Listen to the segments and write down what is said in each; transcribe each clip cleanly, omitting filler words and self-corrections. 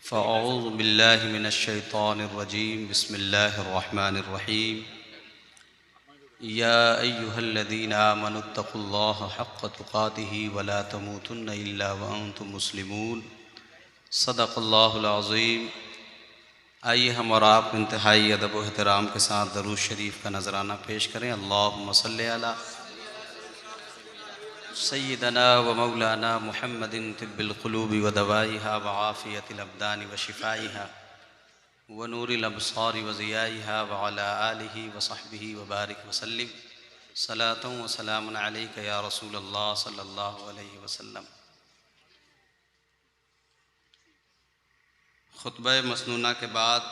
फ़अऊज़ु बिल्लाहि मिनश्शैतानिर्रजीम बिस्मिल्लाहिर्रहमानिर्रहीम या अय्युहल्लज़ीना आमनुत्तक़ुल्लाहा हक़्क़ तुक़ातिही वला तमूतुन्ना इल्ला व अंतुम मुस्लिमून। सदक़ल्लाहुल अज़ीम। आइए हम और आप इंतहाई अदब व एहतराम के साथ दरूद शरीफ का नजराना पेश करें। अल्लाहुम्मा सल्लि अला सय्यिदना व मौलाना मुहम्मदिन तिब्बिल क़ुलूबि व दवाइहा व आफ़ियतिल अब्दानि व शिफ़ाइहा व नूरिल अब्सारि व ज़ियाइहा व अला आलिहि व सहबिहि व बारिक व सल्लिम सलातुन व सलामुन अलैका या रसूलल्लाह सल्लल्लाहु अलैहि वसल्लम। खुतबा मसनूना के बाद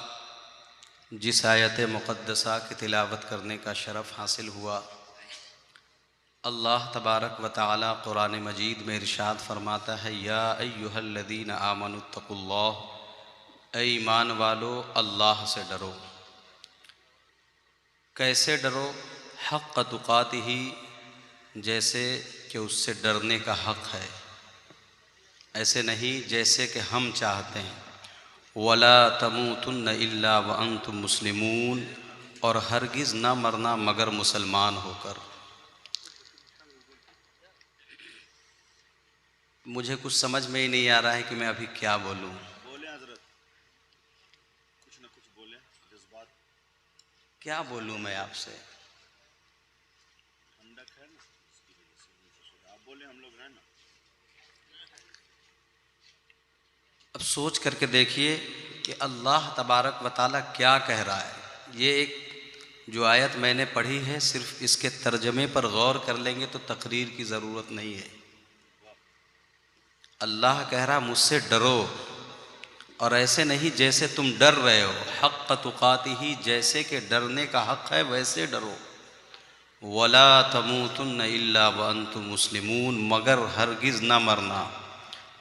जिस आयत मुक़द्दसा की तिलावत करने का शरफ़ हासिल हुआ, अल्लाह तबारक व तआला कुरान मजीद में इरशाद फरमाता है, या अय्युहल्लज़ीना आमनुत्तक़ुल्लाह, ऐ ईमान वालो अल्लाह से डरो। कैसे डरो? हक़्क़ तुक़ातिही, जैसे कि उससे डरने का हक़ है, ऐसे नहीं जैसे कि हम चाहते हैं। वला तमूतुन्ना इल्ला व अंतुम मुस्लिमून, और हरगिज़ न मरना मगर मुसलमान होकर। मुझे कुछ समझ में ही नहीं आ रहा है कि मैं अभी क्या बोलूं। बोले हजरत, कुछ न कुछ बोले, जज्बात। क्या बोलूं मैं आपसे? ठंडक है ना, इसकी वजह से आप बोले, हम लोग हैं ना। अब सोच करके देखिए कि अल्लाह तबारक व ताला क्या कह रहा है। ये एक जो आयत मैंने पढ़ी है, सिर्फ इसके तर्जमे पर गौर कर लेंगे तो तकरीर की ज़रूरत नहीं है। अल्लाह कह रहा मुझसे डरो, और ऐसे नहीं जैसे तुम डर रहे हो। हक़्क़ तुक़ातिही, जैसे कि डरने का हक़ है वैसे डरो। वला तमूतुन्ना इल्ला व अंतुम मुस्लिमून, मगर हरगिज़ न मरना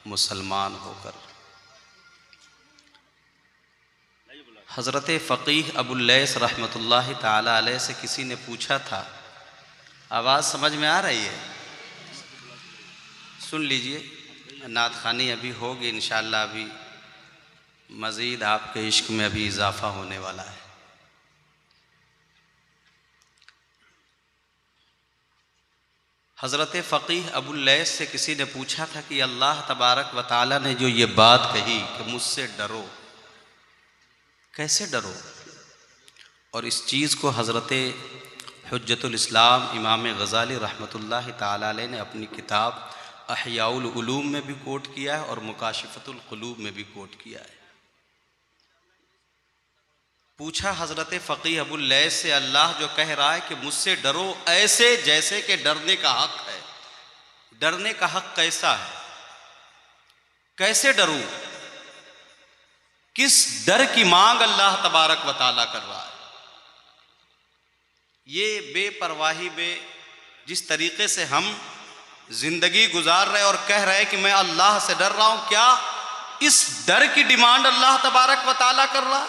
मुसलमान होकर। हज़रत फ़क़ीह अबुल लैस रहमतुल्लाहि ताला अलैह से किसी ने पूछा था, आवाज़ समझ में आ रही है? सुन लीजिए, नात ख़ानी अभी होगी इंशाअल्लाह। अभी मज़ीद आपके इश्क में अभी इजाफ़ा होने वाला है। हज़रत फ़क़ीह अबुल लैस से किसी ने पूछा था कि अल्लाह तबारक व ताला ने जो ये बात कही कि मुझसे डरो, कैसे डरो? और इस चीज़ को हज़रत हुज्जतुल इस्लाम इमाम ग़ज़ाली रहमतुल्लाहि ताला अलैह ने अपनी किताब अहयाउल उलूम में भी कोट किया है और मुकाशिफ़तुल क़ुलूब में भी कोट किया है। पूछा हज़रत फ़क़ीह अबुल लैस से, अल्लाह जो कह रहा है कि मुझसे डरो, ऐसे जैसे कि डरने का हक़ है, डरने का हक़ कैसा है? कैसे डरूं? किस डर की मांग अल्लाह तबारक व ताला कर रहा है? ये बेपरवाही जिस तरीके से हम जिंदगी गुजार रहे और कह रहे कि मैं अल्लाह से डर रहा हूं, क्या इस डर की डिमांड अल्लाह तबारक व ताला कर रहा है?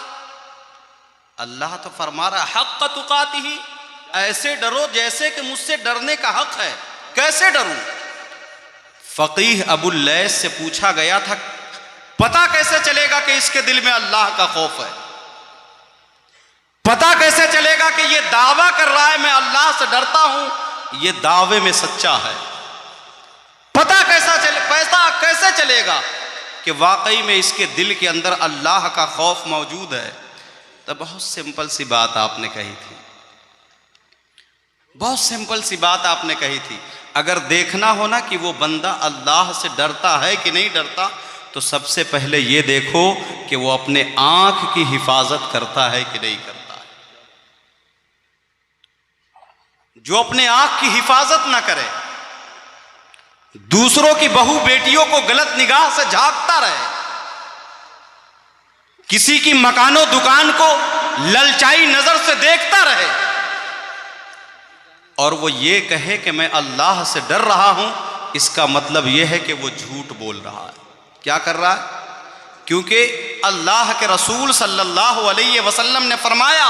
अल्लाह तो फरमा रहा है हक़्क़ तुक़ातिही, ऐसे डरो जैसे कि मुझसे डरने का हक़ है। कैसे डरूं? फ़क़ीह अबुल लैस से पूछा गया था, पता कैसे चलेगा कि इसके दिल में अल्लाह का खौफ है? पता कैसे चलेगा कि ये दावा कर रहा है मैं अल्लाह से डरता हूं, ये दावे में सच्चा है? पता कैसे चलेगा कि वाकई में इसके दिल के अंदर अल्लाह का खौफ मौजूद है? तो बहुत सिंपल सी बात आपने कही थी, बहुत सिंपल सी बात आपने कही थी। अगर देखना हो ना कि वो बंदा अल्लाह से डरता है कि नहीं डरता, तो सबसे पहले ये देखो कि वो अपने आंख की हिफाजत करता है कि नहीं करता है। जो अपने आंख की हिफाजत ना करे, दूसरों की बहू बेटियों को गलत निगाह से झांकता रहे, किसी की मकानों दुकान को ललचाई नजर से देखता रहे, और वो ये कहे कि मैं अल्लाह से डर रहा हूं, इसका मतलब यह है कि वो झूठ बोल रहा है। क्या कर रहा है? क्योंकि अल्लाह के रसूल सल्लल्लाहु अलैहि वसल्लम ने फरमाया,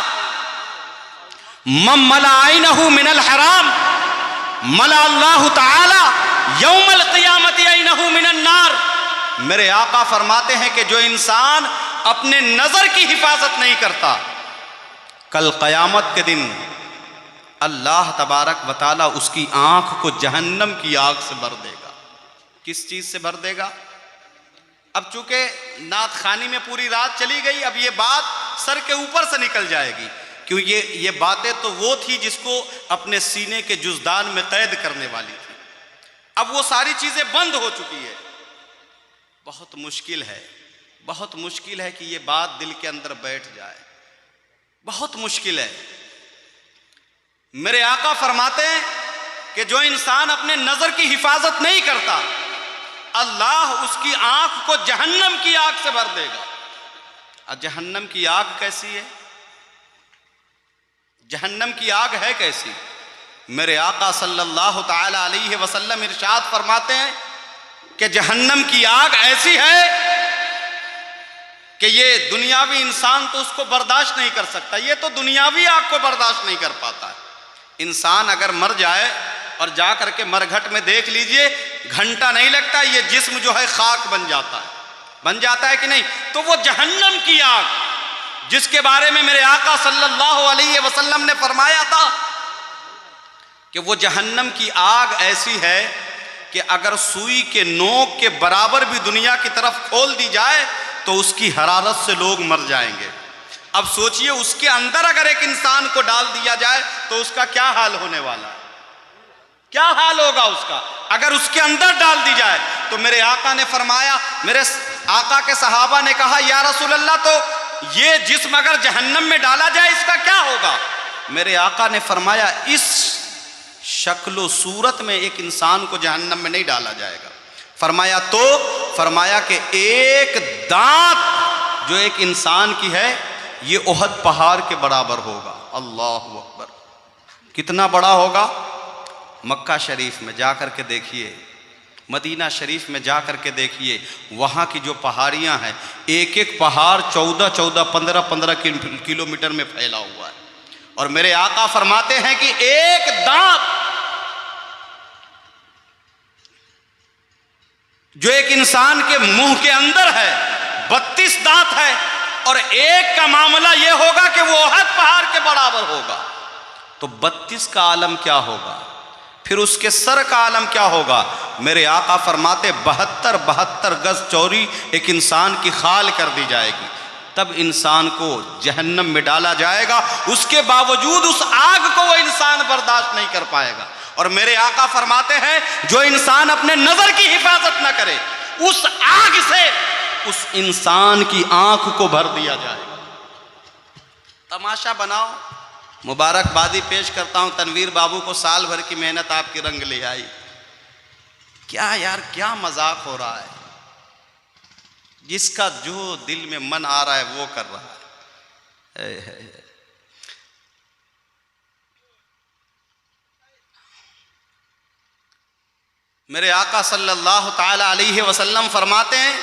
मम मला ऐनहु मिनल हराम मला अल्लाहु तआला यौमल क़ियामति ऐनहु मिनन नार। मेरे आका फरमाते हैं कि जो इंसान अपने नजर की हिफाजत नहीं करता, कल क़यामत के दिन अल्लाह तबारक व तआला उसकी आंख को जहन्नम की आग से भर देगा। किस चीज से भर देगा? अब चूंकि नात खानी में पूरी रात चली गई, अब ये बात सर के ऊपर से निकल जाएगी, क्यों ये बातें तो वो थी जिसको अपने सीने के जुज़दान में कैद करने वाली थी। अब वो सारी चीजें बंद हो चुकी है। बहुत मुश्किल है, बहुत मुश्किल है कि ये बात दिल के अंदर बैठ जाए, बहुत मुश्किल है। मेरे आका फरमाते हैं कि जो इंसान अपने नजर की हिफाजत नहीं करता, अल्लाह उसकी आंख को जहन्नम की आग से भर देगा। और जहन्नम की आग कैसी है? जहन्नम की आग है कैसी? मेरे आका सल्लल्लाहु ताला अलैहि वसल्लम इरशाद फरमाते हैं कि जहन्नम की आग ऐसी है कि ये दुनियावी इंसान तो उसको बर्दाश्त नहीं कर सकता, ये तो दुनियावी आग को बर्दाश्त नहीं कर पाता है। इंसान अगर मर जाए और जा करके मरघट में देख लीजिए, घंटा नहीं लगता, ये जिस्म जो है खाक बन जाता है कि नहीं? तो वो जहन्नम की आग, जिसके बारे में मेरे आका सल्लल्लाहु अलैहि वसल्लम ने फरमाया था कि वो जहन्नम की आग ऐसी है कि अगर सुई के नोक के बराबर भी दुनिया की तरफ खोल दी जाए तो उसकी हरारत से लोग मर जाएंगे। अब सोचिए, उसके अंदर अगर एक इंसान को डाल दिया जाए तो उसका क्या हाल होने वाला है, क्या हाल होगा उसका अगर उसके अंदर डाल दी जाए। तो मेरे आका ने फरमाया, मेरे आका के सहाबा ने कहा, या रसूल अल्लाह, तो ये जिस्म अगर जहन्नम में डाला जाए इसका क्या होगा? मेरे आका ने फरमाया, इस शक्ल सूरत में एक इंसान को जहन्नम में नहीं डाला जाएगा। फरमाया फरमाया कि एक दांत जो एक इंसान की है ये ओहद पहाड़ के बराबर होगा। अल्लाहु अकबर! कितना बड़ा होगा? मक्का शरीफ में जा कर के देखिए, मदीना शरीफ में जा कर के देखिए, वहाँ की जो पहाड़ियाँ हैं, एक एक पहाड़ 14-14, 15-15 किलोमीटर में फैला हुआ है। और मेरे आका फरमाते हैं कि एक दांत जो एक इंसान के मुंह के अंदर है, 32 दांत है, और एक का मामला यह होगा कि वो ओहद पहाड़ के बराबर होगा। तो 32 का आलम क्या होगा? फिर उसके सर का आलम क्या होगा? मेरे आका फरमाते 72 गज चौड़ी एक इंसान की खाल कर दी जाएगी, तब इंसान को जहन्नम में डाला जाएगा। उसके बावजूद उस आग को वो इंसान बर्दाश्त नहीं कर पाएगा। और मेरे आका फरमाते हैं, जो इंसान अपने नजर की हिफाजत ना करे, उस आग से उस इंसान की आंख को भर दिया जाएगा। तमाशा बनाओ। मुबारकबादी पेश करता हूं तनवीर बाबू को, साल भर की मेहनत आपकी रंग ले आई। क्या यार, क्या मजाक हो रहा है? जिसका जो दिल में मन आ रहा है वो कर रहा है। मेरे आका सल्लल्लाहु ताला अलैहि वसल्लम फरमाते हैं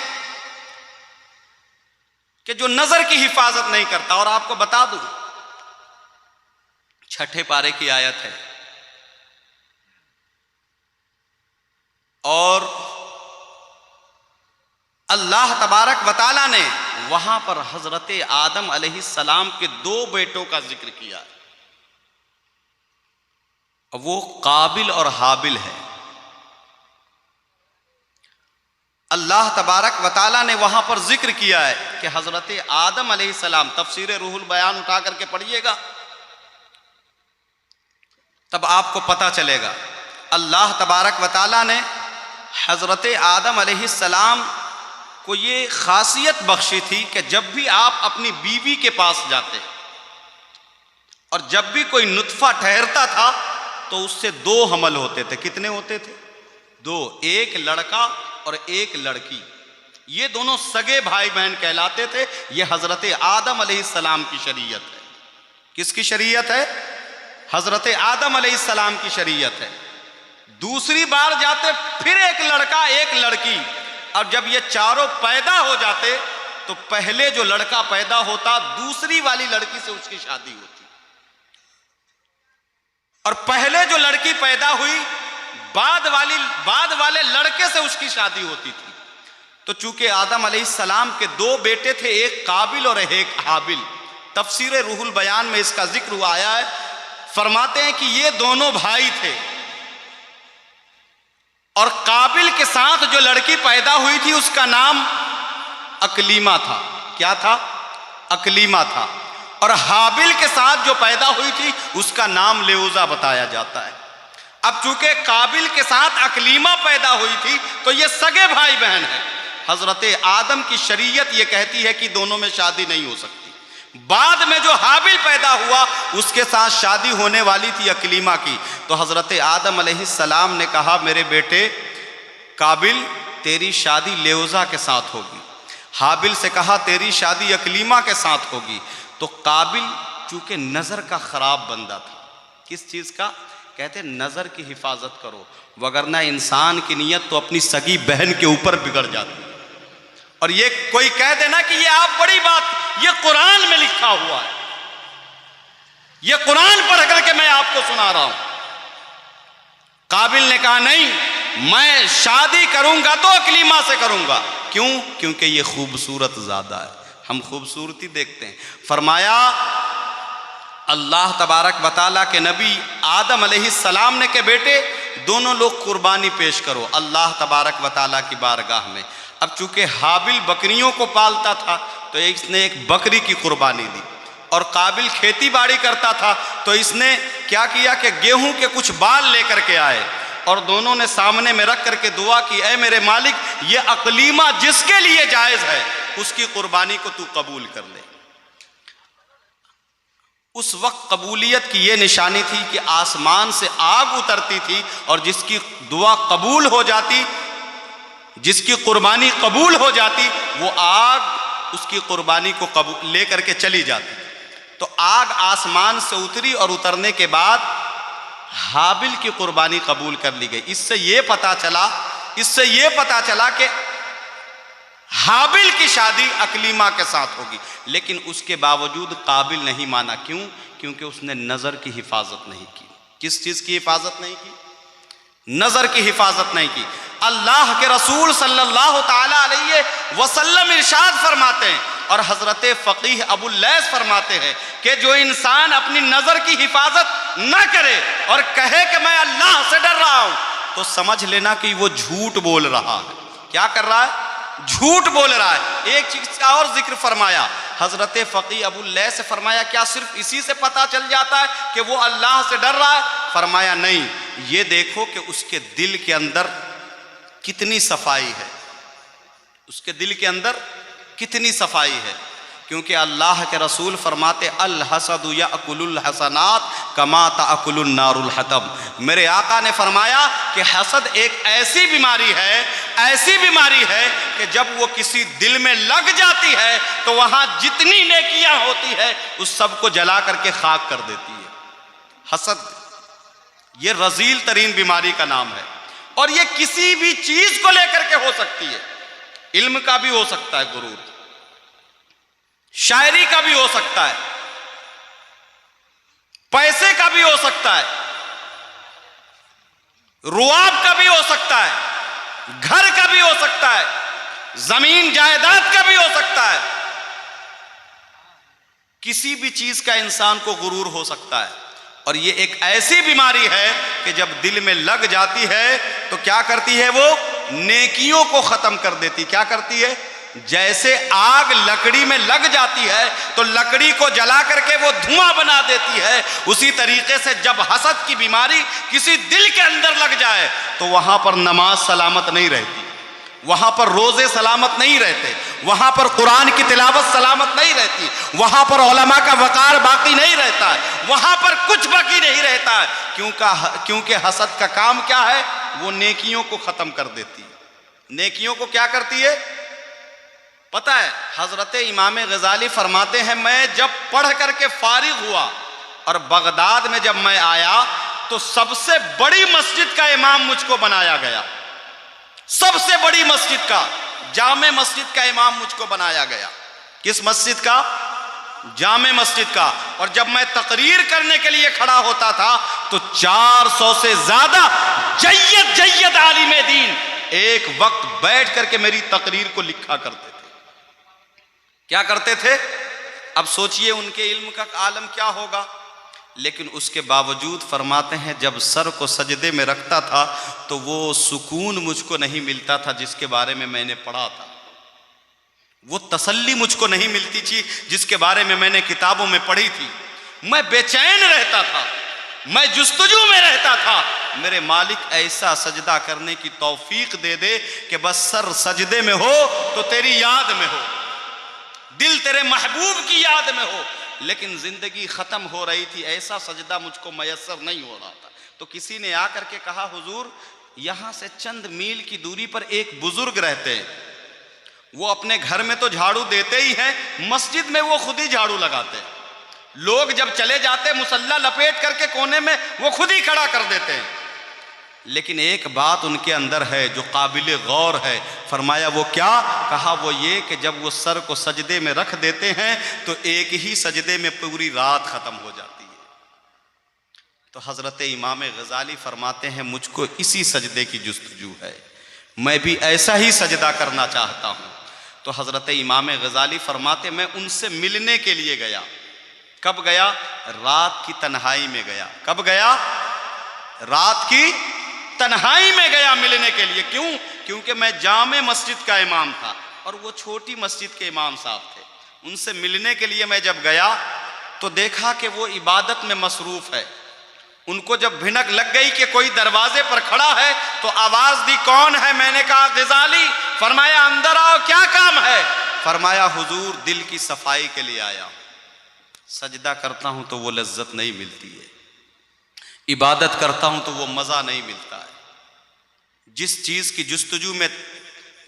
कि जो नजर की हिफाजत नहीं करता, और आपको बता दूं, छठे पारे की आयत है, और अल्लाह तबारक व तआला ने वहां पर हजरत आदम अलैहिस्सलाम के 2 बेटों का जिक्र किया। वो काबिल और हाबिल है। अल्लाह तबारक व तआला ने वहां पर जिक्र किया है कि हजरत आदम अलैहिस्सलाम, तफसीर रूहुल बयान उठा करके पढ़िएगा तब आपको पता चलेगा। अल्लाह तबारक व तआला ने हजरत आदम अलैहिस्सलाम को ये खासियत बख्शी थी कि जब भी आप अपनी बीवी के पास जाते और जब भी कोई नुत्फा ठहरता था तो उससे 2 हमल होते थे। कितने होते थे? 2। एक लड़का और एक लड़की। ये दोनों सगे भाई बहन कहलाते थे। ये हजरत आदम अलैहिस्सलाम की शरीयत है। किसकी शरीयत है? हजरत आदम अलैहिस्सलाम की शरीयत है। दूसरी बार जाते फिर एक लड़का एक लड़की। अब जब ये चारों पैदा हो जाते तो पहले जो लड़का पैदा होता दूसरी वाली लड़की से उसकी शादी होती, और पहले जो लड़की पैदा हुई बाद वाले लड़के से उसकी शादी होती थी। तो चूंकि आदम अलैहिस्सलाम के दो बेटे थे, एक काबिल और एक हाबिल, तफसीर रूहुल बयान में इसका जिक्र हुआ आया है। फरमाते हैं कि ये दोनों भाई थे और काबिल के साथ जो लड़की पैदा हुई थी उसका नाम अकलीमा था। क्या था? अकलीमा था। और हाबिल के साथ जो पैदा हुई थी उसका नाम लेउजा बताया जाता है। अब चूंकि काबिल के साथ अकलीमा पैदा हुई थी तो ये सगे भाई बहन हैं। हजरत आदम की शरीयत ये कहती है कि दोनों में शादी नहीं हो सकती। बाद में जो हाबिल पैदा हुआ उसके साथ शादी होने वाली थी अकलीमा की। तो हजरत आदम अलैहिस्सलाम ने कहा, मेरे बेटे काबिल तेरी शादी लेउजा के साथ होगी। हाबिल से कहा तेरी शादी अकलीमा के साथ होगी। तो काबिल चूंकि नजर का खराब बंदा था, किस चीज का? कहते नजर की हिफाजत करो, वगरना इंसान की नीयत तो अपनी सगी बहन के ऊपर बिगड़ जाती है। और ये कोई कह देना कि ये आप बड़ी बात, ये कुरान में लिखा हुआ है, ये कुरान पढ़ करके मैं आपको सुना रहा हूं। काबिल ने कहा नहीं, मैं शादी करूंगा तो अकलीमा से करूंगा। क्यों? क्योंकि ये खूबसूरत ज्यादा है, हम खूबसूरती देखते हैं। फरमाया अल्लाह तबारक व तआला के नबी आदम अलैहिस्सलाम ने के बेटे दोनों लोग कुर्बानी पेश करो अल्लाह तबारक व तआला की बारगाह में। अब चूंकि हाबिल बकरियों को पालता था तो इसने एक बकरी की कुर्बानी दी, और काबिल खेती बाड़ी करता था तो इसने क्या किया कि गेहूं के कुछ बाल लेकर के आए और दोनों ने सामने में रख करके दुआ की, ऐ मेरे मालिक ये अकलीमा जिसके लिए जायज है उसकी कुर्बानी को तू कबूल कर ले। उस वक्त कबूलियत की ये निशानी थी कि आसमान से आग उतरती थी और जिसकी दुआ कबूल हो जाती, जिसकी कुर्बानी कबूल हो जाती, वो आग उसकी कुर्बानी को कबूल लेकर के चली जाती। तो आग आसमान से उतरी और उतरने के बाद हाबिल की कुर्बानी कबूल कर ली गई। इससे ये पता चला कि हाबिल की शादी अकलीमा के साथ होगी, लेकिन उसके बावजूद काबिल नहीं माना। क्यों? क्योंकि उसने नजर की हिफाजत नहीं की। किस चीज की हिफाजत नहीं की? नजर की हिफाजत नहीं की। अल्लाह के रसूल सल्लल्लाहु ताला अलैहि वसल्लम इरशाद फरमाते हैं और हजरत फकीह अबुल लैस फरमाते हैं कि जो इंसान अपनी नजर की हिफाजत न करे और कहे कि मैं अल्लाह से डर रहा हूं, तो समझ लेना कि वो झूठ बोल रहा है। क्या कर रहा है? झूठ बोल रहा है। एक चीज का और जिक्र फरमाया हजरत फकीह अबुल लैस से, फरमाया क्या सिर्फ इसी से पता चल जाता है कि वो अल्लाह से डर रहा है? फरमाया नहीं, ये देखो कि उसके दिल के अंदर कितनी सफाई है, उसके दिल के अंदर कितनी सफाई है। क्योंकि अल्लाह के रसूल फरमाते अल हसदु याकुलुल हसनात कमा ताकुलुन नारुल हतब। मेरे आका ने फरमाया कि हसद एक ऐसी बीमारी है कि जब वो किसी दिल में लग जाती है तो वहां जितनी नेकियां होती है उस सब को जला करके खाक कर देती है। हसद ये रजील तरीन बीमारी का नाम है और ये किसी भी चीज को लेकर के हो सकती है। इल्म का भी हो सकता है गुरूर, शायरी का भी हो सकता है, पैसे का भी हो सकता है, रुआब का भी हो सकता है, घर का भी हो सकता है, जमीन जायदाद का भी हो सकता है। किसी भी चीज का इंसान को गुरूर हो सकता है। और ये एक ऐसी बीमारी है कि जब दिल में लग जाती है तो क्या करती है? वो नेकियों को खत्म कर देती। क्या करती है? जैसे आग लकड़ी में लग जाती है तो लकड़ी को जला करके वो धुआं बना देती है, उसी तरीके से जब हसद की बीमारी किसी दिल के अंदर लग जाए तो वहां पर नमाज सलामत नहीं रहती, वहां पर रोजे सलामत नहीं रहते, वहां पर कुरान की तिलावत सलामत नहीं रहती, वहां पर उलमा का वकार बाकी नहीं रहता है, वहां पर कुछ बाकी नहीं रहता है। क्योंकि हसद का काम क्या है? वो नेकियों को खत्म कर देती है। नेकियों को क्या करती है पता है? हजरत इमाम गजाली फरमाते हैं मैं जब पढ़ करके फारिग हुआ और बगदाद में जब मैं आया तो सबसे बड़ी मस्जिद का इमाम मुझको बनाया गया। सबसे बड़ी मस्जिद का, जामे मस्जिद का इमाम मुझको बनाया गया। किस मस्जिद का? जामे मस्जिद का। और जब मैं तकरीर करने के लिए खड़ा होता था तो 400 से ज्यादा जय्यद आलिम दीन एक वक्त बैठ करके मेरी तकरीर को लिखा करते थे। क्या करते थे? अब सोचिए उनके इल्म का आलम क्या होगा। लेकिन उसके बावजूद फरमाते हैं जब सर को सजदे में रखता था तो वो सुकून मुझको नहीं मिलता था जिसके बारे में मैंने पढ़ा था, वो तसल्ली मुझको नहीं मिलती थी जिसके बारे में मैंने किताबों में पढ़ी थी। मैं बेचैन रहता था, मैं जुस्तजू में रहता था। मेरे मालिक ऐसा सजदा करने की तौफीक दे दे कि बस सर सजदे में हो तो तेरी याद में हो, दिल तेरे महबूब की याद में हो। लेकिन जिंदगी खत्म हो रही थी, ऐसा सजदा मुझको मयसर नहीं हो रहा था। तो किसी ने आकर के कहा, हुजूर यहां से चंद मील की दूरी पर एक बुजुर्ग रहते हैं, वो अपने घर में तो झाड़ू देते ही हैं, मस्जिद में वो खुद ही झाड़ू लगाते हैं। लोग जब चले जाते मुसल्ला लपेट करके कोने में वो खुद ही खड़ा कर देते हैं। लेकिन एक बात उनके अंदर है जो काबिल गौर है। फरमाया वो क्या? कहा वो ये कि जब वो सर को सजदे में रख देते हैं तो एक ही सजदे में पूरी रात खत्म हो जाती है। तो हजरत इमाम गजाली फरमाते हैं मुझको इसी सजदे की जुस्तजू है, मैं भी ऐसा ही सजदा करना चाहता हूं। तो हजरत इमाम गजाली फरमाते मैं उनसे मिलने के लिए गया। कब गया? रात की तन्हाई में गया। कब गया? रात की तन्हाई में गया मिलने के लिए। क्यों? क्योंकि मैं जामे मस्जिद का इमाम था और वो छोटी मस्जिद के इमाम साहब थे। उनसे मिलने के लिए मैं जब गया तो देखा कि वो इबादत में मसरूफ है। उनको जब भिनक लग गई कि कोई दरवाजे पर खड़ा है तो आवाज दी, कौन है? मैंने कहा गजाली। फरमाया अंदर आओ, क्या काम है? फरमाया हुजूर दिल की सफाई के लिए आया हूं, सजदा करता हूं तो वो लज्जत नहीं मिलती है, इबादत करता हूं तो वो मजा नहीं मिलता है। जिस चीज की जुस्तजू में,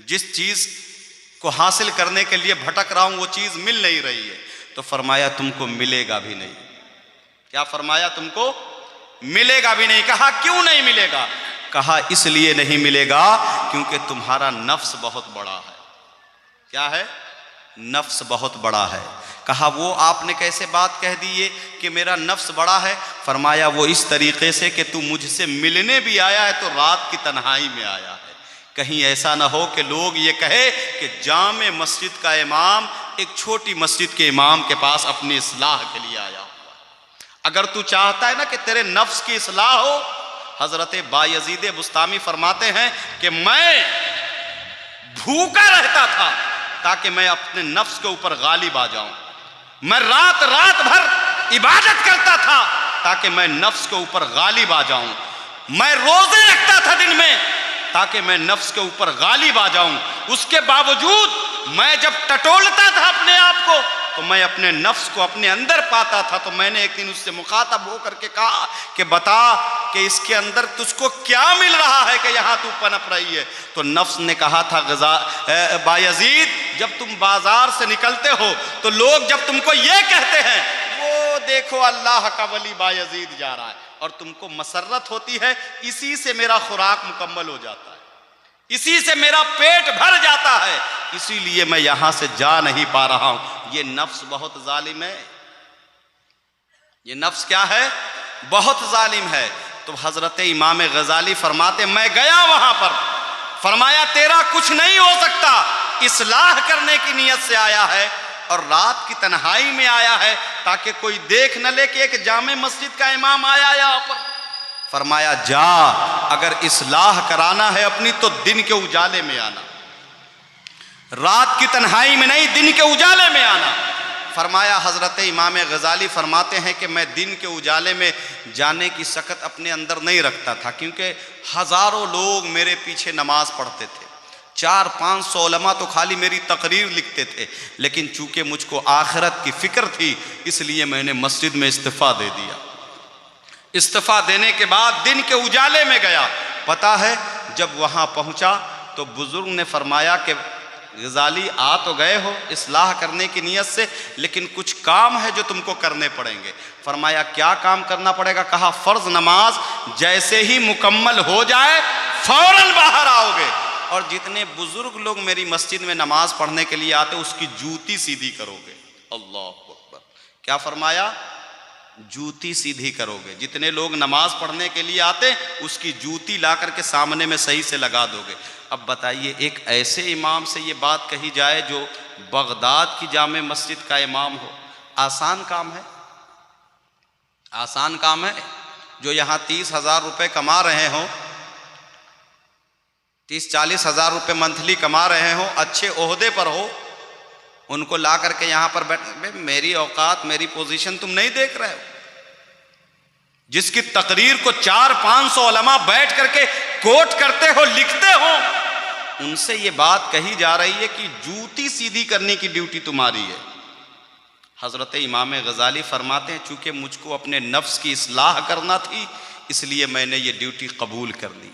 जिस चीज को हासिल करने के लिए भटक रहा हूं वो चीज मिल नहीं रही है। तो फरमाया तुमको मिलेगा भी नहीं। क्या फरमाया? तुमको मिलेगा भी नहीं। कहा क्यों नहीं मिलेगा? कहा इसलिए नहीं मिलेगा क्योंकि तुम्हारा नफ्स बहुत बड़ा है। क्या है? नफ्स बहुत बड़ा है। कहा वो आपने कैसे बात कह दी ये कि मेरा नफ्स बड़ा है? फरमाया वो इस तरीके से कि तू मुझसे मिलने भी आया है तो रात की तन्हाई में आया है। कहीं ऐसा ना हो कि लोग ये कहे कि जामे मस्जिद का इमाम एक छोटी मस्जिद के इमाम के पास अपनी इस्लाह के लिए आया हुआ। अगर तू चाहता है ना कि तेरे नफ्स की इस्लाह हो, हजरत बायजीद बुस्तामी फरमाते हैं कि मैं भूखा रहता था ताकि मैं अपने नफ्स के ऊपर गालिब आ जाऊं। मैं रात रात भर इबादत करता था ताकि मैं नफ्स के ऊपर गालिब आ जाऊं। मैं रोजे रखता था दिन में ताकि मैं नफ्स के ऊपर गालिब आ जाऊं। उसके बावजूद मैं जब टटोलता था अपने आप को तो मैं अपने नफ्स को अपने अंदर पाता था। तो मैंने एक दिन उससे मुखातब होकर के कहा कि बता कि इसके अंदर तुझको क्या मिल रहा है कि यहाँ तू पनप रही है? तो नफ्स ने कहा था बायजीद, जब तुम बाजार से निकलते हो तो लोग जब तुमको ये कहते हैं वो देखो अल्लाह का वली बायजीद जा रहा है, और तुमको मसरत होती है, इसी से मेरा खुराक मुकम्मल हो जाता है, इसी से मेरा पेट भर जाता है, इसीलिए मैं यहां से जा नहीं पा रहा हूं। ये नफ्स बहुत जालिम है। ये नफ्स क्या है? बहुत जालिम है। तो हजरत इमाम गजाली फरमाते मैं गया वहां पर, फरमाया तेरा कुछ नहीं हो सकता, इस्लाह करने की नीयत से आया है और रात की तन्हाई में आया है ताकि कोई देख न ले कि एक जामे मस्जिद का इमाम आया यहाँ पर। फरमाया जा, अगर इस्लाह कराना है अपनी तो दिन के उजाले में आना, रात की तन्हाई में नहीं, दिन के उजाले में आना। फरमाया हजरत इमाम गजाली फरमाते हैं कि मैं दिन के उजाले में जाने की सकत अपने अंदर नहीं रखता था, क्योंकि हजारों लोग मेरे पीछे नमाज पढ़ते थे, 400-500 उलमा तो खाली मेरी तकरीर लिखते थे। लेकिन चूंकि मुझको आखिरत की फिक्र थी इसलिए मैंने मस्जिद में इस्तीफा दे दिया। इस्तीफा देने के बाद दिन के उजाले में गया। पता है जब वहां पहुंचा तो बुजुर्ग ने फरमाया कि गजाली आ तो गए हो इस्लाह करने की नीयत से, लेकिन कुछ काम है जो तुमको करने पड़ेंगे। फरमाया क्या काम करना पड़ेगा? कहा फर्ज नमाज जैसे ही मुकम्मल हो जाए फौरन बाहर आओगे, और जितने बुजुर्ग लोग मेरी मस्जिद में नमाज पढ़ने के लिए आते उसकी जूती सीधी करोगे। अल्लाह अकबर। क्या फरमाया? जूती सीधी करोगे। जितने लोग नमाज पढ़ने के लिए आते उसकी जूती ला करके सामने में सही से लगा दोगे। अब बताइए, एक ऐसे इमाम से ये बात कही जाए जो बगदाद की जामे मस्जिद का इमाम हो, आसान काम है? आसान काम है? जो यहाँ 30,000 रुपये कमा रहे हो, 30-40 हज़ार रुपये मंथली कमा रहे हो, अच्छे ओहदे पर हो, उनको ला करके यहाँ पर बैठ, मेरी औकात मेरी पोजीशन तुम नहीं देख रहे हो? जिसकी तकरीर को 400-500 उलमा बैठ करके कोट करते हो, लिखते हो, उनसे ये बात कही जा रही है कि जूती सीधी करने की ड्यूटी तुम्हारी है। हज़रत इमाम गज़ाली फरमाते हैं, चूँकि मुझको अपने नफ्स की इस्लाह करना थी इसलिए मैंने ये ड्यूटी कबूल कर ली।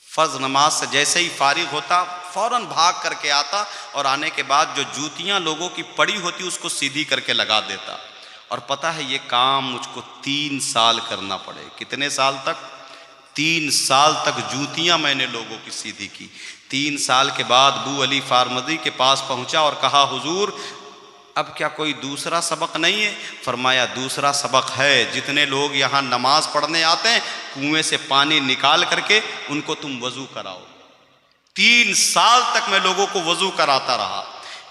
फ़र्ज़ नमाज से जैसे ही फारिग होता फ़ौरन भाग करके आता और आने के बाद जो जूतियाँ लोगों की पड़ी होती उसको सीधी करके लगा देता। और पता है ये काम मुझको 3 साल करना पड़े। कितने साल तक? 3 साल तक जूतियाँ मैंने लोगों की सीधी की। 3 साल के बाद अबू अली फारमदी के पास पहुँचा और कहा, हुजूर अब क्या कोई दूसरा सबक नहीं है? फरमाया, दूसरा सबक है। जितने लोग यहाँ नमाज पढ़ने आते हैं कुएं से पानी निकाल करके उनको तुम वज़ू कराओ। 3 साल तक मैं लोगों को वज़ू कराता रहा।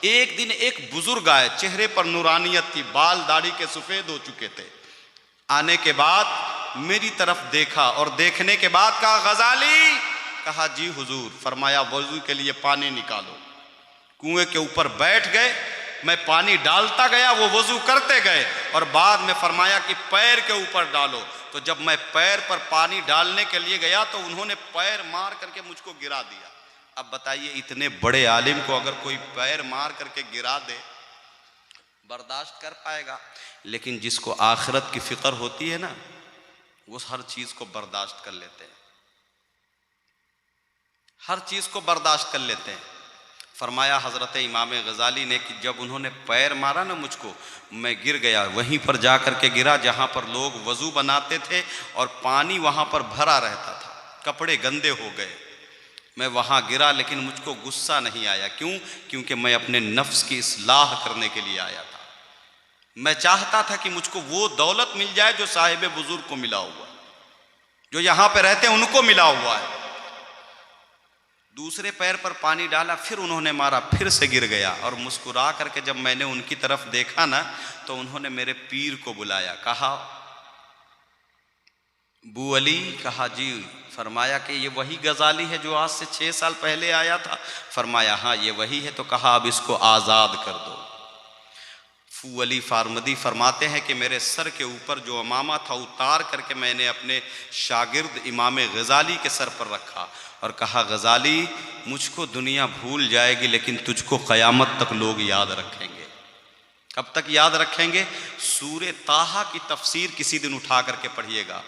एक दिन एक बुजुर्ग आए, चेहरे पर नूरानियत थी, बाल दाढ़ी के सफ़ेद हो चुके थे। आने के बाद मेरी तरफ देखा और देखने के बाद कहा, गज़ाली। कहा, जी हुजूर। फरमाया, वज़ू के लिए पानी निकालो। कुएं के ऊपर बैठ गए, मैं पानी डालता गया, वो वज़ू करते गए और बाद में फरमाया कि पैर के ऊपर डालो। तो जब मैं पैर पर पानी डालने के लिए गया तो उन्होंने पैर मार करके मुझको गिरा दिया। अब बताइए, इतने बड़े आलिम को अगर कोई पैर मार करके गिरा दे, बर्दाश्त कर पाएगा? लेकिन जिसको आखिरत की फ़िक्र होती है ना, वो हर चीज़ को बर्दाश्त कर लेते हैं, हर चीज़ को बर्दाश्त कर लेते हैं। फरमाया हज़रत इमाम गज़ाली ने कि जब उन्होंने पैर मारा ना मुझको, मैं गिर गया। वहीं पर जा कर के गिरा जहाँ पर लोग वज़ू बनाते थे और पानी वहाँ पर भरा रहता था, कपड़े गंदे हो गए। मैं वहाँ गिरा लेकिन मुझको गुस्सा नहीं आया। क्यों? क्योंकि मैं अपने नफ्स की इस्लाह करने के लिए आया था। मैं चाहता था कि मुझको वो दौलत मिल जाए जो साहिब बुजुर्ग को मिला हुआ, जो यहाँ पे रहते हैं उनको मिला हुआ है। दूसरे पैर पर पानी डाला, फिर उन्होंने मारा, फिर से गिर गया। और मुस्कुरा करके जब मैंने उनकी तरफ देखा ना, तो उन्होंने मेरे पीर को बुलाया, कहा, बू अली। कहा, जी। फरमाया कि ये वही गज़ाली है जो आज से 6 साल पहले आया था? फरमाया, हाँ ये वही है। तो कहा, अब इसको आज़ाद कर दो। फू अली फारमदी फरमाते हैं कि मेरे सर के ऊपर जो अमामा था उतार करके मैंने अपने शागिर्द इमाम गज़ाली के सर पर रखा और कहा, गज़ाली मुझको दुनिया भूल जाएगी लेकिन तुझको क़यामत तक लोग याद रखेंगे। कब तक याद रखेंगे? सूरे ताहा की तफसीर किसी दिन उठा करके पढ़िएगा,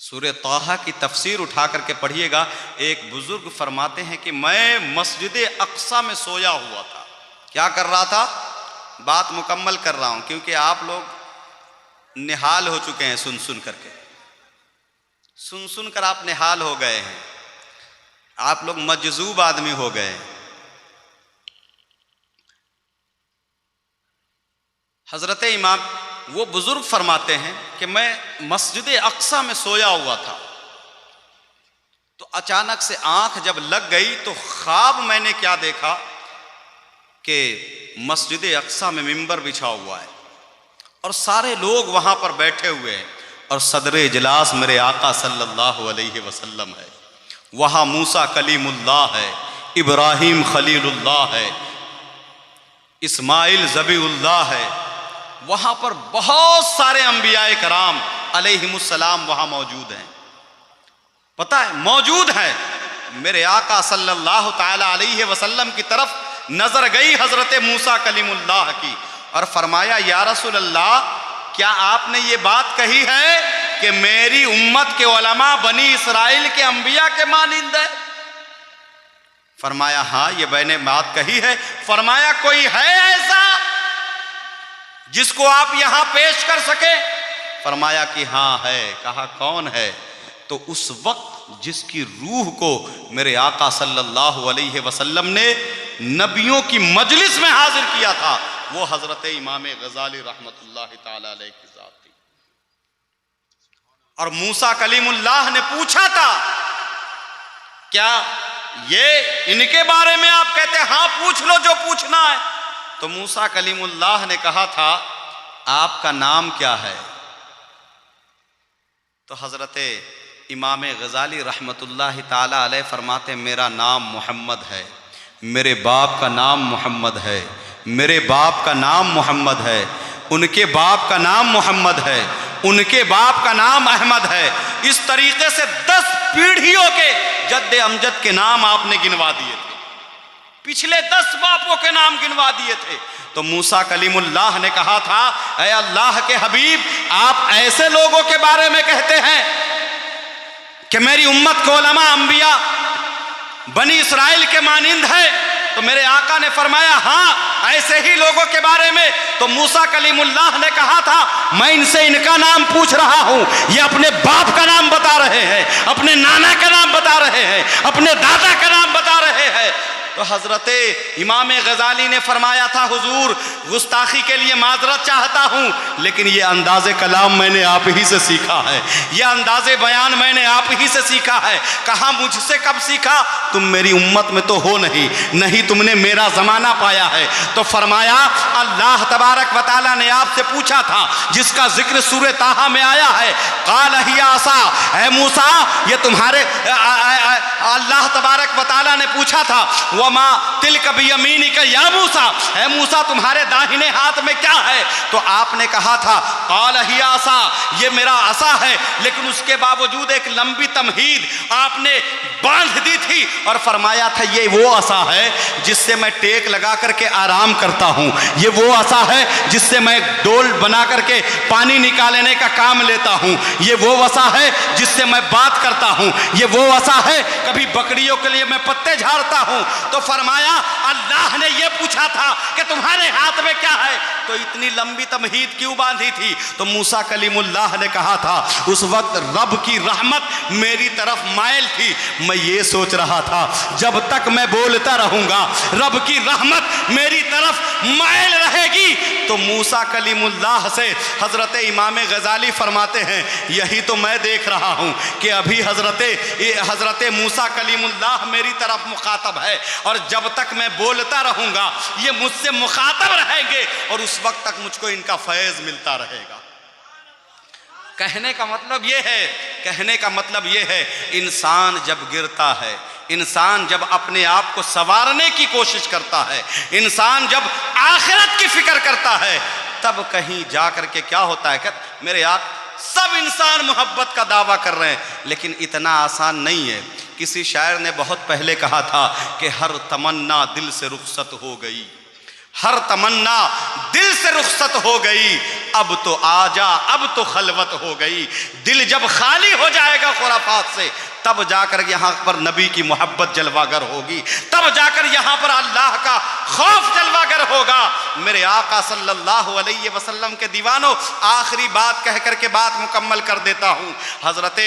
सूरे ताहा की तफसीर उठा करके पढ़िएगा। एक बुज़ुर्ग फरमाते हैं कि मैं मस्जिद अक्सा में सोया हुआ था। क्या कर रहा था? बात मुकम्मल कर रहा हूँ क्योंकि आप लोग निहाल हो चुके हैं सुन सुन करके, सुन सुन कर आप निहाल हो गए हैं, आप लोग मजजूब आदमी हो गए हैं। हज़रत इमाम वो बुज़ुर्ग फरमाते हैं कि मैं मस्जिद अक्सा में सोया हुआ था, तो अचानक से आंख जब लग गई तो ख्वाब मैंने क्या देखा कि मस्जिद अक्सा में मिंबर बिछा हुआ है और सारे लोग वहाँ पर बैठे हुए हैं और सदर इजलास मेरे आका सल्लल्लाहु अलैहि वसल्लम है। वहाँ मूसा कलीमुल्लाह है, इब्राहीम खलीलुल्लाह है, इस्माइल ज़बीउल्लाह है। वहाँ पर बहुत सारे अंबियाए कराम अलैहिमुस्सलाम वहाँ मौजूद हैं। पता है, मौजूद हैं। मेरे आका सल्लल्लाहु ताला अलैहि वसल्लम की तरफ नजर गई हजरत मूसा कलीमुल्लाह की और फरमाया, या रसूल अल्लाह, क्या आपने ये बात कही है कि मेरी उम्मत के उलमा बनी इसराइल के अंबिया के मानिंद है? फरमाया, हाँ ये मैंने बात कही है। फरमाया, कोई है ऐसा जिसको आप यहां पेश कर सके? फरमाया कि हाँ है। कहा, कौन है? तो उस वक्त जिसकी रूह को मेरे आका सल्लल्लाहु अलैहि वसल्लम ने नबियों की मजलिस में हाजिर किया था, वो हज़रत इमाम गज़ाली रहमतुल्लाह ताला अलैह की ज़ात थी। और मूसा कलीमुल्लाह ने पूछा था, क्या ये इनके बारे में आप कहते हैं? हाँ पूछ लो जो पूछना है। तो मूसा कलीमुल्लाह ने कहा था, आपका नाम क्या है? तो हज़रत इमाम गज़ाली रहमतुल्लाह ताला अलैह फरमाते, मेरा नाम मोहम्मद है, मेरे बाप का नाम मोहम्मद है, मेरे बाप का नाम मोहम्मद है, उनके बाप का नाम मोहम्मद है, उनके बाप का नाम अहमद है। इस तरीके से 10 पीढ़ियों के जद्दे अमजद के नाम आपने गिनवा दिए थे, पिछले 10 बापों के नाम गिनवा दिए थे। तो मूसा कलीमुल्लाह ने कहा था, ऐ अल्लाह के हबीब, आप ऐसे लोगों के बारे में कहते हैं कि मेरी उम्मत को उलमा अंबिया बनी इसराइल के मानिंद है? तो मेरे आका ने फरमाया, हाँ ऐसे ही लोगों के बारे में। तो मूसा कलीमुल्लाह ने कहा था, मैं इनसे इनका नाम पूछ रहा हूं, ये अपने बाप का नाम बता रहे हैं, अपने नाना का नाम बता रहे हैं, अपने दादा का नाम बता रहे हैं। तो हज़रत इमाम गज़ाली ने फरमाया था, हुजूर गुस्ताखी के लिए माजरत चाहता हूँ, लेकिन ये अंदाज़े कलाम मैंने आप ही से सीखा है, ये अंदाज़े बयान मैंने आप ही से सीखा है। कहा मुझसे कब सीखा? तुम मेरी उम्मत में तो हो नहीं तुमने मेरा ज़माना पाया है। तो फरमाया, अल्लाह तबारक व तआला ने आपसे पूछा था, जिसका जिक्र सूरह ताहा में आया है, क़ाल हिया असा, ऐ मूसा ये तुम्हारे, अल्लाह तबारक व तआला ने पूछा था, वमा तिल्का बियमीनिका या मूसा, है मूसा तुम्हारे दाहिने हाथ में क्या है? तो आपने कहा था, क़ाल हिया असा, ये मेरा असा है। लेकिन उसके बावजूद एक लंबी तमहीद आपने बांध दी थी और फरमाया था, ये वो असा है जिससे मैं टेक लगा करके आराम करता हूँ, ये वो असा है जिससे मैं डोल बना करके पानी निकालने का काम लेता हूँ, ये वो असा है जिससे मैं बात करता हूँ, ये वो असा है कभी बकरियों के लिए मैं पत्ते झाड़ता हूँ। तो फरमाया, अल्लाह ने ये पूछा था कि तुम्हारे हाथ में क्या है, तो इतनी लंबी तमहीद क्यों बांधी थी? तो मूसा कलीमुल्लाह ने कहा था, उस वक्त रब की रहमत मेरी तरफ मायल थी, मैं ये सोच रहा था जब तक मैं बोलता रहूंगा रब की रहमत मेरी तरफ मायल रहेगी। तो मूसा कलीमुल्लाह से हजरत इमाम गज़ाली फरमाते हैं, यही तो मैं देख रहा हूं कि अभी हजरत मूसा कलीमुल्लाह मेरी तरफ मुखातब है, और जब तक मैं बोलता रहूंगा ये मुझसे मुखातब रहेंगे, और उस वक्त तक मुझको इनका फैज़ मिलता रहेगा। कहने का मतलब ये है, इंसान जब गिरता है, इंसान जब अपने आप को संवारने की कोशिश करता है, इंसान जब आखिरत की फिक्र करता है, तब कहीं जा करके क्या होता है कि मेरे यार सब इंसान मोहब्बत का दावा कर रहे हैं, लेकिन इतना आसान नहीं है। किसी शायर ने बहुत पहले कहा था कि हर तमन्ना दिल से रुखसत हो गई, हर तमन्ना दिल से रुखसत हो गई, अब तो आजा अब तो खलवत हो गई। दिल जब खाली हो जाएगा खुराफात से, तब जाकर यहाँ पर नबी की मोहब्बत जलवागर होगी, तब जाकर यहाँ पर अल्लाह का खौफ जलवागर होगा। मेरे आका सल्लल्लाहु अलैहि वसल्लम के दीवानों, आखिरी बात कह करके बात मुकम्मल कर देता हूँ। हजरत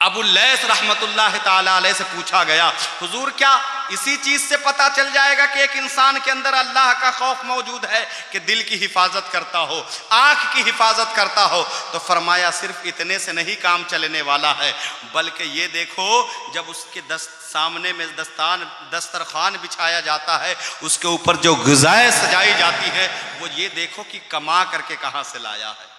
अबू लैस रहमतुल्लाह ताला अलैह से पूछा गया, हुजूर क्या इसी चीज़ से पता चल जाएगा कि एक इंसान के अंदर अल्लाह का खौफ मौजूद है कि दिल की हिफाजत करता हो, आँख की हिफाजत करता हो? तो फरमाया, सिर्फ इतने से नहीं काम चलने वाला है, बल्कि ये देखो जब उसके सामने में दस्तरखान बिछाया जाता है, उसके ऊपर जो ग़िज़ाएं सजाई जाती है, वो ये देखो कि कमा करके कहाँ से लाया है।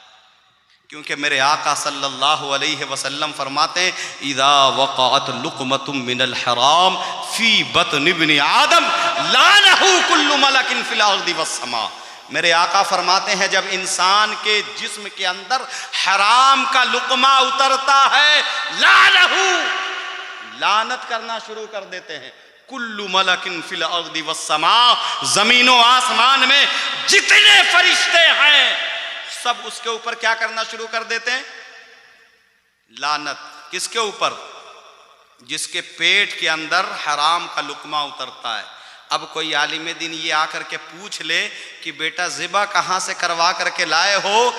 क्योंकि मेरे आका सल्लल्लाहु अलैहि वसल्लम फरमाते हैं, इज़ा वक़अत लुक़मतुम मिनल हराम फ़ी बत्न इब्न आदम लानहु कुल्लु मलकिन फ़िल अर्दि वस्समा। मेरे आका फरमाते हैं, जब इंसान के जिस्म के अंदर हराम का लुक़मा उतरता है, लानहु लानत करना शुरू कर देते हैं, कुल्लु मलकिन फ़िल अर्दि वस्समा, ज़मीन व आसमान में जितने फरिश्ते हैं सब उसके ऊपर क्या करना शुरू कर देते हैं? लानत। किसके ऊपर? जिसके पेट के अंदर हराम का लुक़मा उतरता है। अब कोई आलिम दीन ये आकर के पूछ ले कि बेटा ज़िबा कहाँ से करवा करके लाए हो,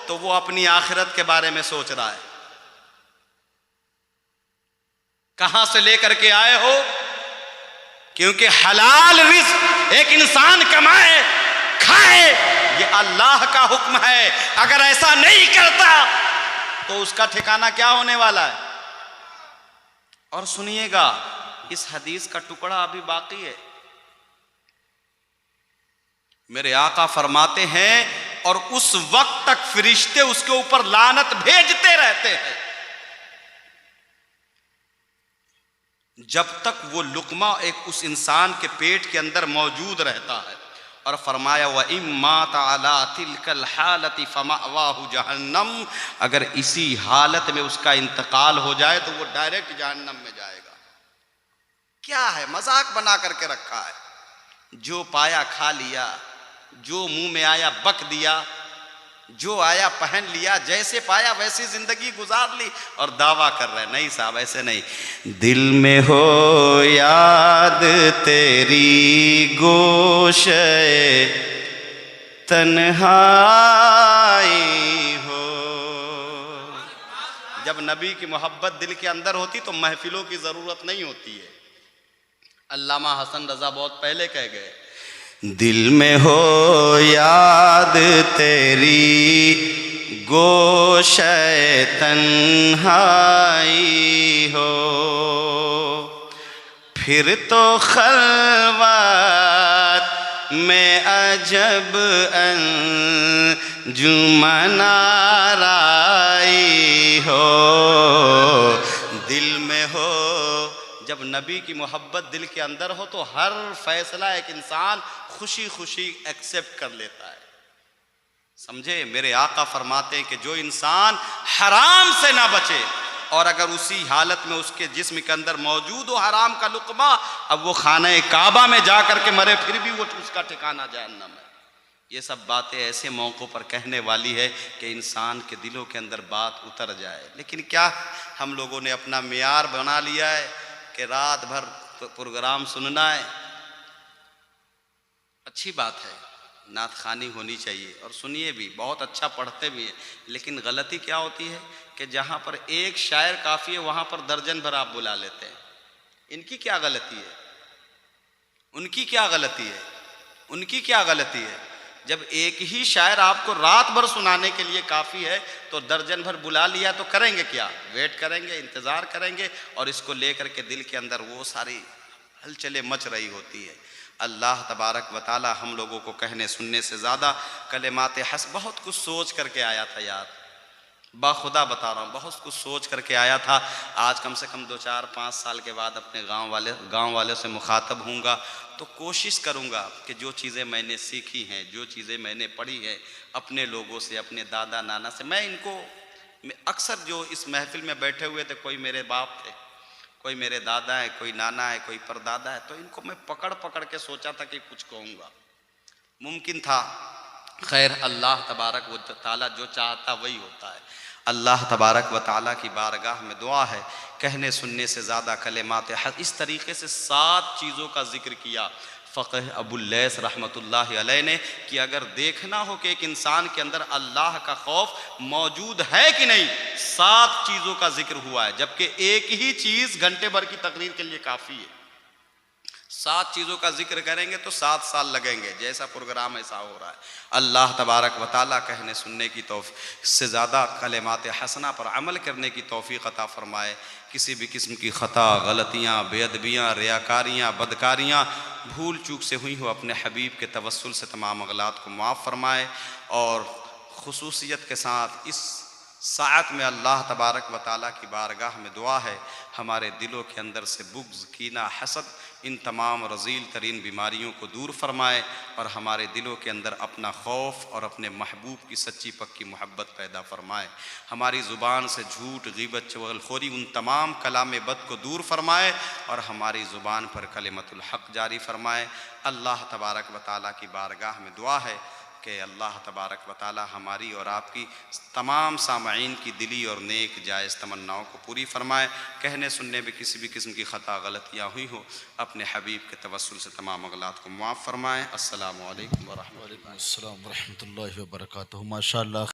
तो वो अपनी आखिरत के बारे में सोच रहा है। कहाँ से लेकर के आए हो? क्योंकि हलाल रिज़्क़ एक इंसान कमाए खाए, ये अल्लाह का हुक्म है। अगर ऐसा नहीं करता तो उसका ठिकाना क्या होने वाला है। और सुनिएगा, इस हदीस का टुकड़ा अभी बाकी है। मेरे आका फरमाते हैं, और उस वक्त तक फरिश्ते उसके ऊपर लानत भेजते रहते हैं जब तक वो लुकमा एक उस इंसान के पेट के अंदर मौजूद रहता है। और फरमाया व इम्मा ताला तिलकल हालति फमावाहु जहन्नम, अगर इसी हालत में उसका इंतकाल हो जाए तो वो डायरेक्ट जहन्नम में जाएगा। क्या है, मजाक बना करके रखा है। जो पाया खा लिया, जो मुंह में आया बक दिया, जो आया पहन लिया, जैसे पाया वैसी जिंदगी गुजार ली और दावा कर रहे हैं नहीं साहब ऐसे नहीं। दिल में हो याद तेरी गोशे तन्हाई हो। जब नबी की मोहब्बत दिल के अंदर होती तो महफिलों की जरूरत नहीं होती है। अल्लामा हसन रजा बहुत पहले कह गए, दिल में हो याद तेरी गोशे तन्हाई हो, फिर तो खलवत में अजब अंजुमन आराई हो। दिल में हो, जब नबी की मोहब्बत दिल के अंदर हो तो हर फैसला एक इंसान खुशी खुशी एक्सेप्ट कर लेता है। समझे, मेरे आका फरमाते हैं कि जो इंसान हराम से ना बचे और अगर उसी हालत में उसके जिस्म के अंदर मौजूद हो हराम का लुक़मा, अब वो खाने काबा में जा करके मरे फिर भी वो उसका ठिकाना जहन्नम है। ये सब बातें ऐसे मौक़ों पर कहने वाली है कि इंसान के दिलों के अंदर बात उतर जाए। लेकिन क्या हम लोगों ने अपना मियार बना लिया है कि रात भर प्रोग्राम सुनना है। अच्छी बात है, नात खानी होनी चाहिए और सुनिए भी, बहुत अच्छा पढ़ते भी हैं। लेकिन गलती क्या होती है कि जहाँ पर एक शायर काफ़ी है वहाँ पर दर्जन भर आप बुला लेते हैं। इनकी क्या गलती है, उनकी क्या गलती है, उनकी क्या गलती है। जब एक ही शायर आपको रात भर सुनाने के लिए काफ़ी है तो दर्जन भर बुला लिया तो करेंगे क्या, वेट करेंगे, इंतज़ार करेंगे और इसको लेकर के दिल के अंदर वो सारी हलचलें मच रही होती है। अल्लाह तबारक व ताला हम लोगों को कहने सुनने से ज़्यादा कलिमात हस, बहुत कुछ सोच करके आया था यार, बाखुदा बता रहा हूँ, बहुत कुछ सोच करके आया था। आज कम से कम 2-4-5 साल के बाद अपने गांव वाले से मुखातब हूँगा तो कोशिश करूँगा कि जो चीज़ें मैंने सीखी हैं, जो चीज़ें मैंने पढ़ी हैं अपने लोगों से, अपने दादा नाना से, मैं इनको अक्सर जो इस महफिल में बैठे हुए थे, कोई मेरे बाप थे, कोई मेरे दादा है, कोई नाना है, कोई परदादा है, तो इनको मैं पकड़ पकड़ के सोचा था कि कुछ कहूँगा, मुमकिन था। खैर, अल्लाह तबारक व ताला जो चाहता वही होता है। अल्लाह तबारक व ताला की बारगाह में दुआ है, कहने सुनने से ज़्यादा कलिमात हक़। इस तरीके से 7 चीज़ों का जिक्र किया फ़क़ीह अबुल लैस रहमतुल्लाहि अलैह ने कि अगर देखना हो कि एक इंसान के अंदर अल्लाह का खौफ मौजूद है कि नहीं, 7 चीज़ों का जिक्र हुआ है, जबकि एक ही चीज़ घंटे भर की तकरीर के लिए काफ़ी है। 7 चीज़ों का जिक्र करेंगे तो 7 साल लगेंगे, जैसा प्रोग्राम ऐसा हो रहा है। अल्लाह तबारक व ताला कहने सुनने की तौफ़ीक़ से ज़्यादा कलिमात हसना पर अमल करने की तौफ़ीक़ अता फ़रमाए। किसी भी किस्म की ख़ता, गलतियाँ, बेअदबियाँ, रियाकारियाँ, बदकारियाँ, भूल चूक से हुई हो अपने हबीब के तवस्सुल से तमाम अग़लात को माफ़ फ़रमाए। और ख़ुसूसियत के साथ इस साअत में अल्लाह तबारक व ताला की बारगाह में दुआ है, हमारे दिलों के अंदर से बुग़्ज़, कीना, हसद, इन तमाम रज़ील तरीन बीमारियों को दूर फरमाए और हमारे दिलों के अंदर अपना खौफ और अपने महबूब की सच्ची पक्की मोहब्बत पैदा फरमाए। हमारी ज़ुबान से झूठ, ग़ीबत, चुग़लखोरी, उन तमाम कलाम बद को दूर फरमाए और हमारी ज़ुबान पर कलिमतुल हक़ जारी फरमाए। अल्लाह तबारक व ताला की बारगाह में दुआ है कि अल्लाह तबारक व ताला हमारी और आपकी तमाम सामईन की दिली और नेक जायज़ तमन्नाओं को पूरी फरमाए। कहने सुनने में किसी भी किस्म की ख़ता गलतियाँ हुई हो, अपने हबीब के तवस्सुल से तमाम अग़लात को मुआफ़ फरमाएँ। अस्सलामु अलैकुम व रहमतुल्लाहि व बरकातुहू। माशाअल्लाह।